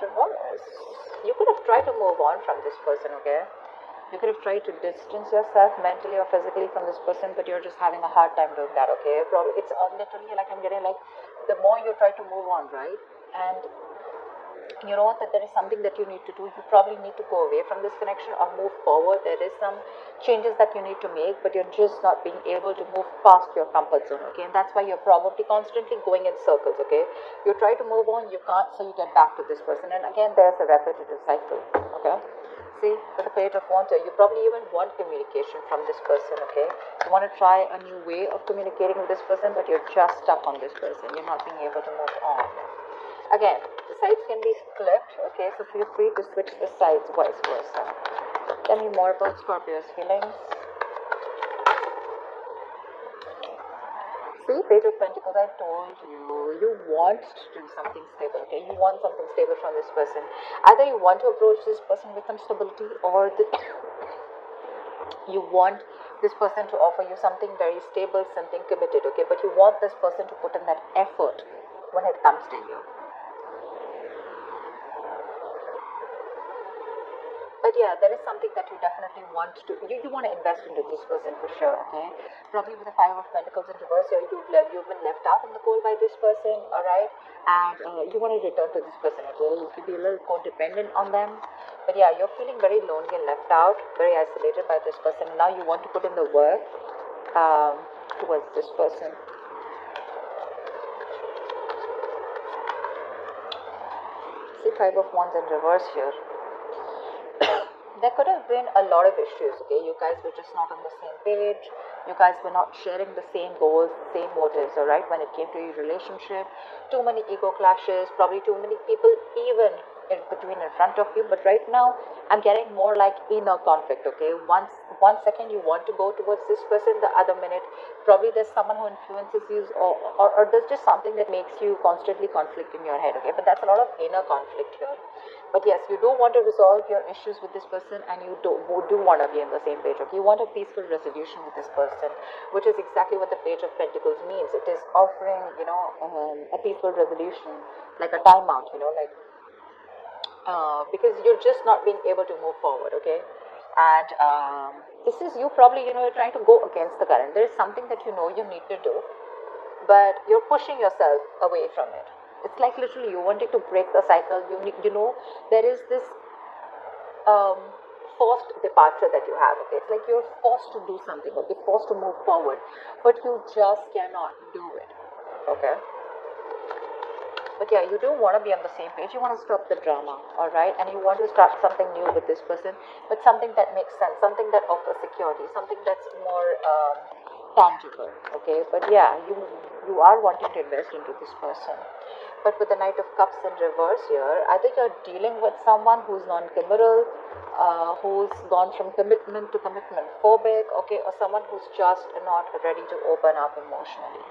reverse. You could have tried to move on from this person, okay? You could have tried to distance yourself mentally or physically from this person, but you're just having a hard time doing that, okay? Probably it's literally like I'm getting like the more you try to move on, right? And you know that there is something that you need to do. You probably need to go away from this connection or move forward. There is some changes that you need to make, but you're just not being able to move past your comfort zone, okay? And that's why you're probably constantly going in circles, okay? You try to move on, you can't, so you get back to this person, and again there's a repetitive cycle, okay? See, with the Page of Wands, you probably even want communication from this person, okay? You want to try a new way of communicating with this person, but you're just stuck on this person. You're not being able to move on. Again, the sides can be flipped, okay? So feel free to switch the sides, vice versa. Tell me more about Scorpio's feelings. See, Page of Pentacles, I told you, you want to do something stable, okay? You want something stable from this person. Either you want to approach this person with some stability, or you want this person to offer you something very stable, something committed, okay? But you want this person to put in that effort when it comes to you. But yeah, there is something that you definitely want to, you want to invest into this person for sure, okay? Probably with the Five of Pentacles in reverse here, you've been left out in the cold by this person, alright? And you want to return to this person, okay? You could be a little codependent on them. But yeah, you're feeling very lonely and left out, very isolated by this person. Now you want to put in the work towards this person. See, Five of Wands in reverse here. There could have been a lot of issues, okay? You guys were just not on the same page. You guys were not sharing the same goals, same motives, alright? When it came to your relationship, too many ego clashes, probably too many people even in between in front of you. But right now, I'm getting more like inner conflict, okay? One second you want to go towards this person, the other minute, probably there's someone who influences you, or there's just something that makes you constantly conflict in your head, okay? But that's a lot of inner conflict here. But yes, you do want to resolve your issues with this person, and you do want to be on the same page, okay? You want a peaceful resolution with this person, which is exactly what the Page of Pentacles means. It is offering, a peaceful resolution, like a timeout, like, because you're just not being able to move forward, okay? And this is you probably, you're trying to go against the current. There is something that you need to do, but you're pushing yourself away from it. It's like literally you wanting to break the cycle. There is this forced departure that you have, okay? It's like you're forced to do something, okay? Forced to move forward, but you just cannot do it, okay? But yeah, you do want to be on the same page. You want to stop the drama, alright? And you want to start something new with this person, but something that makes sense, something that offers security, something that's more tangible, okay? But yeah, you are wanting to invest into this person. But with the Knight of Cups in reverse here, either you're dealing with someone who's non-committal, who's gone from commitment to commitment phobic, okay, or someone who's just not ready to open up emotionally.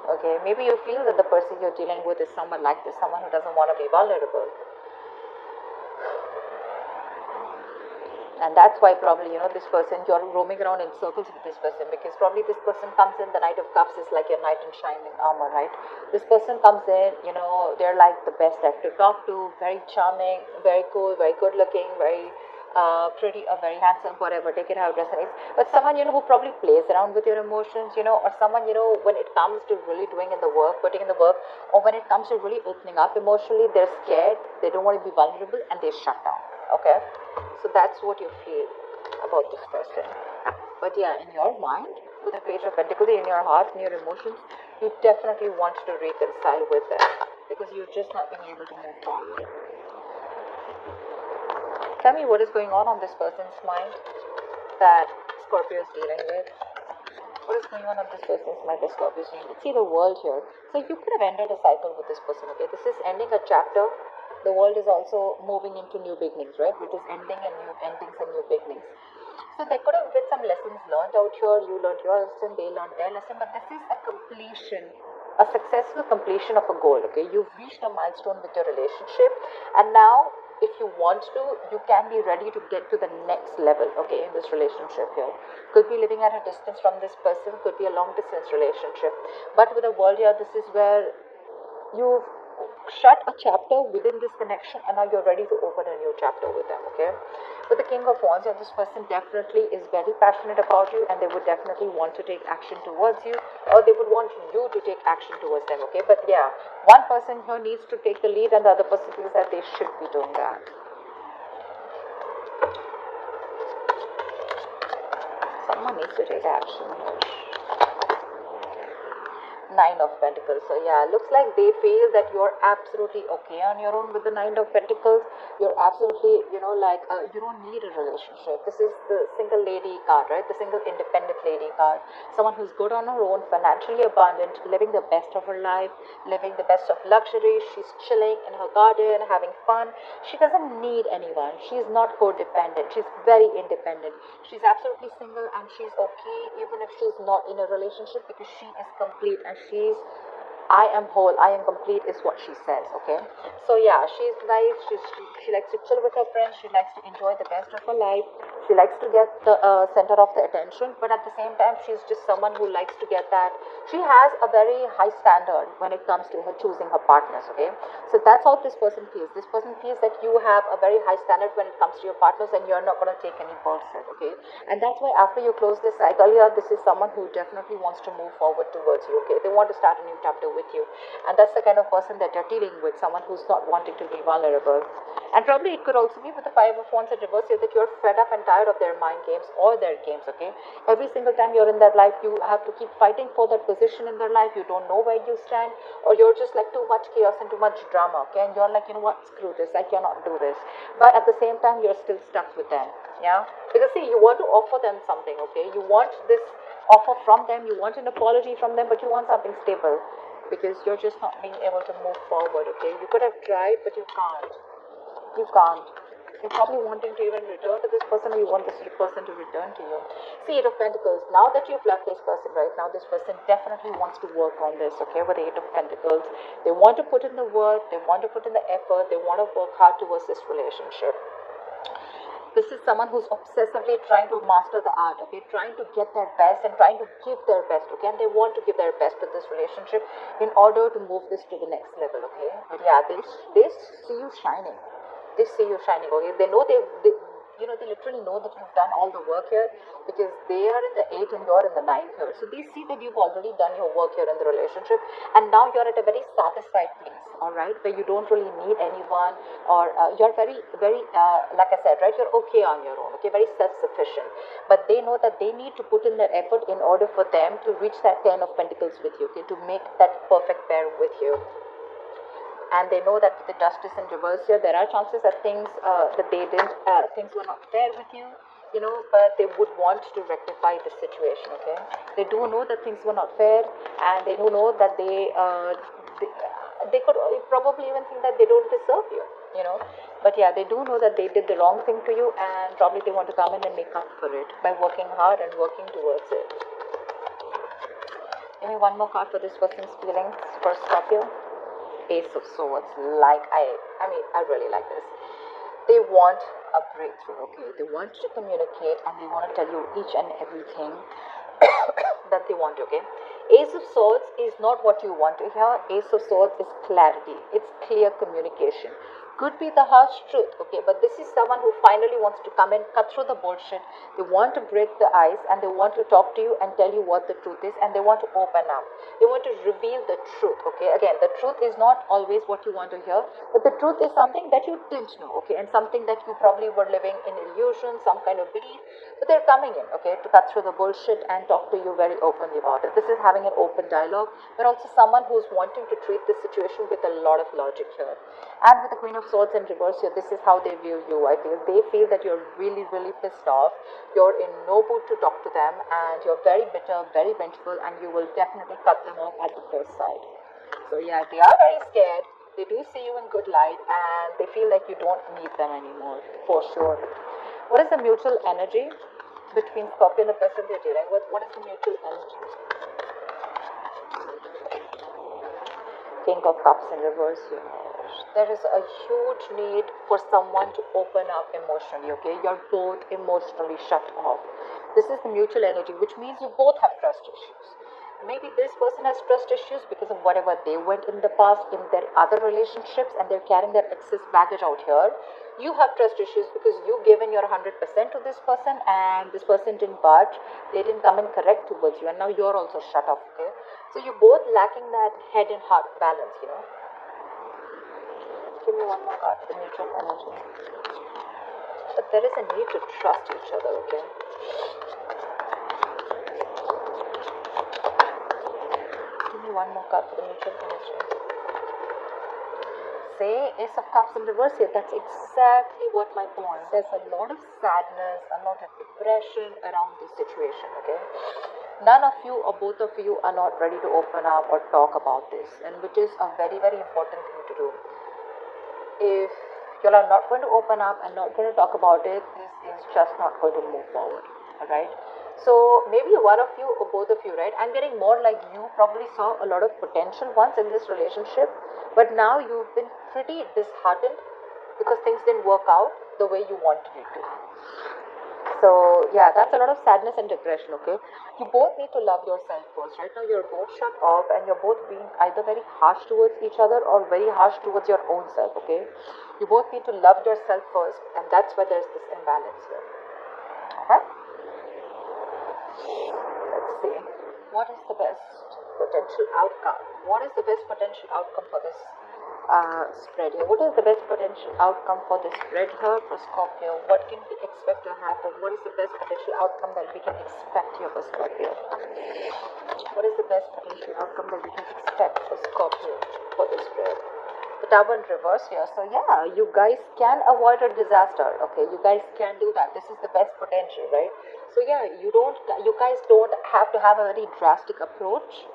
Okay, maybe you feel that the person you're dealing with is someone like this, someone who doesn't want to be vulnerable. And that's why probably, this person, you're roaming around in circles with this person, because probably this person comes in, the Knight of Cups is like your knight in shining armor, right? This person comes in, they're like the best to talk to, very charming, very cool, very good looking, very pretty, or very handsome, whatever, take it how it resonates. But someone, who probably plays around with your emotions, or someone, when it comes to really doing in the work, putting in the work, or when it comes to really opening up emotionally, they're scared, they don't want to be vulnerable, and they shut down, okay? So that's what you feel about this person. But yeah, in your mind, with the Page of Pentacles, in your heart, in your emotions, you definitely want to reconcile with them, because you're just not being able to move forward. Tell me what is going on this person's mind that Scorpio is dealing with. What is going on this person's mind that Scorpio is dealing with? See the World here. So you could have ended a cycle with this person, okay? This is ending a chapter. The World is also moving into new beginnings, right? Which is ending and new endings and new beginnings. So there could have been some lessons learned out here. You learned your lesson, they learned their lesson, but this is a completion, a successful completion of a goal, okay? You've reached a milestone with your relationship, and now if you want to, you can be ready to get to the next level, okay, in this relationship here. Could be living at a distance from this person, could be a long distance relationship. But with the World here, this is where you've shut a chapter within this connection, and now you're ready to open a new chapter with them, okay? With the King of Wands, yeah, this person definitely is very passionate about you, and they would definitely want to take action towards you, or they would want you to take action towards them, okay? But yeah, one person here needs to take the lead, and the other person feels that they should be doing that. Someone needs to take action here. Nine of Pentacles. So yeah, looks like they feel that you're absolutely okay on your own with the Nine of Pentacles. You're absolutely, you don't need a relationship. This is the single lady card, right? The single independent lady card. Someone who's good on her own, financially abundant, living the best of her life, living the best of luxury. She's chilling in her garden, having fun. She doesn't need anyone. She's not codependent. She's very independent. She's absolutely single, and she's okay even if she's not in a relationship, because she is complete, and she's I am whole, I am complete is what she says, okay? So yeah, she's nice, she likes to chill with her friends, she likes to enjoy the best of her life, she likes to get the center of the attention, but at the same time, she's just someone who likes to get that. She has a very high standard when it comes to her choosing her partners, okay? So that's how this person feels. This person feels that you have a very high standard when it comes to your partners, and you're not going to take any bullshit, okay? And that's why after you close this cycle here, this is someone who definitely wants to move forward towards you, okay? They want to start a new chapter with you, and that's the kind of person that you're dealing with, someone who's not wanting to be vulnerable. And probably it could also be with the Five of Wands in reverse here, that you're fed up and tired of their mind games or their games, okay? Every single time you're in their life, you have to keep fighting for that position in their life. You don't know where you stand, or you're just like too much chaos and too much drama, okay? And you're like, you know what, screw this, I cannot do this. But at the same time, you're still stuck with them, yeah? Because see, you want to offer them something, okay? You want this offer from them, you want an apology from them, but you want something stable, because you're just not being able to move forward, okay? You could have tried, but you can't. You can't. You're probably wanting to even return to this person, or you want this person to return to you. See, Eight of Pentacles. Now that you've left this person right now, this person definitely wants to work on this, okay, with the Eight of Pentacles. They want to put in the work, they want to put in the effort, they want to work hard towards this relationship. This is someone who's obsessively trying to master the art, okay, trying to get their best and trying to give their best, okay, and they want to give their best to this relationship in order to move this to the next level, okay. But yeah, they see you shining. They see you shining, okay. They know they literally know that you've done all the work here, because they are in the 8 and you're in the 9 here. So they see that you've already done your work here in the relationship, and now you're at a very satisfied place, all right, where you don't really need anyone, or you're very, very, like I said, right, you're okay on your own, okay, very self-sufficient. But they know that they need to put in their effort in order for them to reach that 10 of Pentacles with you, okay, to make that perfect pair with you. And they know that with the Justice in reverse here, there are chances that things things were not fair with you, but they would want to rectify the situation, okay? They do know that things were not fair, and they do know that they could probably even think that they don't deserve you. But yeah, they do know that they did the wrong thing to you, and probably they want to come in and make up for it by working hard and working towards it. Give me one more card for this person's feelings for Scorpio. Ace of Swords. I really like this. They want a breakthrough, okay? They want to communicate, and they want to tell you each and everything that they want, okay? Ace of Swords is not what you want to hear. Ace of Swords is clarity. It's clear communication. Could be the harsh truth, okay? But this is someone who finally wants to come in, cut through the bullshit. They want to break the ice, and they want to talk to you and tell you what the truth is, and they want to open up. They want to reveal the truth, okay? Again, the truth is not always what you want to hear, but the truth is something that you didn't know, okay? And something that you probably were living in illusion, some kind of belief, but they're coming in, okay, to cut through the bullshit and talk to you very openly about it. This is having an open dialogue, but also someone who's wanting to treat this situation with a lot of logic here. And with the Queen of Swords in reverse here, this is how they view you. I feel they feel that you're really, really pissed off. You're in no mood to talk to them, and you're very bitter, very vengeful, and you will definitely cut them off at the first sight. So yeah, they are very scared. They do see you in good light, and they feel like you don't need them anymore, for sure. What is the mutual energy between Scorpio and the person they're dealing with? What is the mutual energy? King of Cups in reverse here. There is a huge need for someone to open up emotionally, okay? You're both emotionally shut off. This is the mutual energy, which means you both have trust issues. maybe this person has trust issues because of whatever they went in the past in their other relationships, and they're carrying their excess baggage out here. You have trust issues because you given your 100% to this person, and this person didn't budge. They didn't come in correct towards you, and now you're also shut off. Okay, so you're both lacking that head and heart balance. Give me one more card for the mutual energy. But there is a need to trust each other. Okay. Give me one more card for the mutual energy. Say Ace of Cups in reverse here. That's exactly what my point. There's a lot of sadness, a lot of depression around this situation. Okay, none of you or both of you are not ready to open up or talk about this, and which is a very, very important thing to do. If you are not going to open up and not going to talk about it, this is just not going to move forward. All right. So maybe one of you or both of you, right? I'm getting more like you probably saw a lot of potential once in this relationship, but now you've been pretty disheartened because things didn't work out the way you wanted it to. So yeah, that's a lot of sadness and depression. Okay, you both need to love yourself first. Right now you're both shut off, and you're both being either very harsh towards each other or very harsh towards your own self. Okay, you both need to love yourself first, and that's why there's this imbalance here. Okay, let's see. What is the best potential outcome? What is the best potential outcome for this spread here? What is the best potential outcome for this spread here for Scorpio? What can we expect to happen? What is the best potential outcome that we can expect here for Scorpio? What is the best potential outcome that we can expect for Scorpio for this spread? The Tower in reverse here. So yeah, you guys can avoid a disaster. Okay, you guys can do that. This is the best potential, right? So yeah, you guys don't have to have a very drastic approach.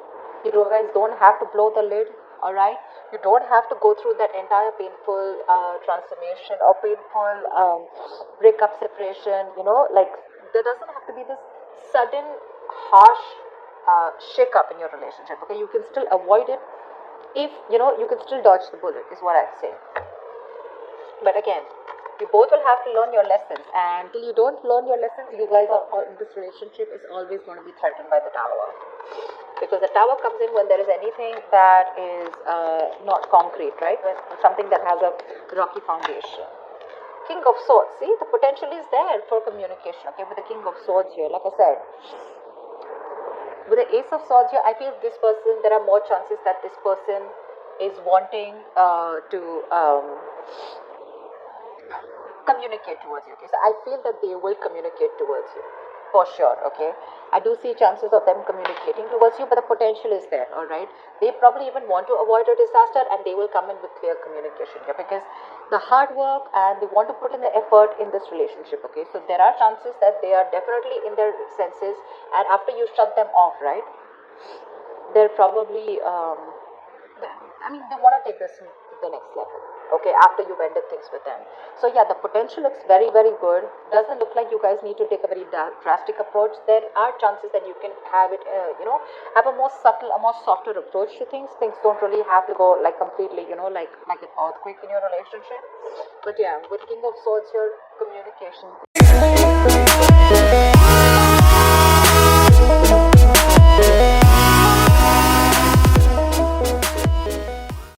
You guys don't have to blow the lid. All right, you don't have to go through that entire painful transformation or painful breakup, separation. Like there doesn't have to be this sudden harsh shake up in your relationship. Okay, you can still avoid it. If you can still dodge the bullet, is what I'd say. But again, you both will have to learn your lessons, and till you don't learn your lessons, you guys this relationship is always going to be threatened by the Tower, because the Tower comes in when there is anything that is not concrete, right? When something that has a rocky foundation. King of Swords, see, the potential is there for communication. Okay, with the King of Swords here, like I said, with the Ace of Swords here, I feel there are more chances that this person is wanting to communicate towards you. Okay, so I feel that they will communicate towards you for sure. Okay, I do see chances of them communicating towards you, but the potential is there. All right, they probably even want to avoid a disaster, and they will come in with clear communication here because the hard work and they want to put in the effort in this relationship. Okay, so there are chances that they are definitely in their senses, and after you shut them off, right, they're probably they want to take this to the next level. Okay, after you've ended things with them. So yeah, the potential looks very, very good. Doesn't look like you guys need to take a very drastic approach. There are chances that you can have it, have a more subtle, a more softer approach to things. Things don't really have to go like completely, like an earthquake in your relationship. But yeah, with King of Swords here, communication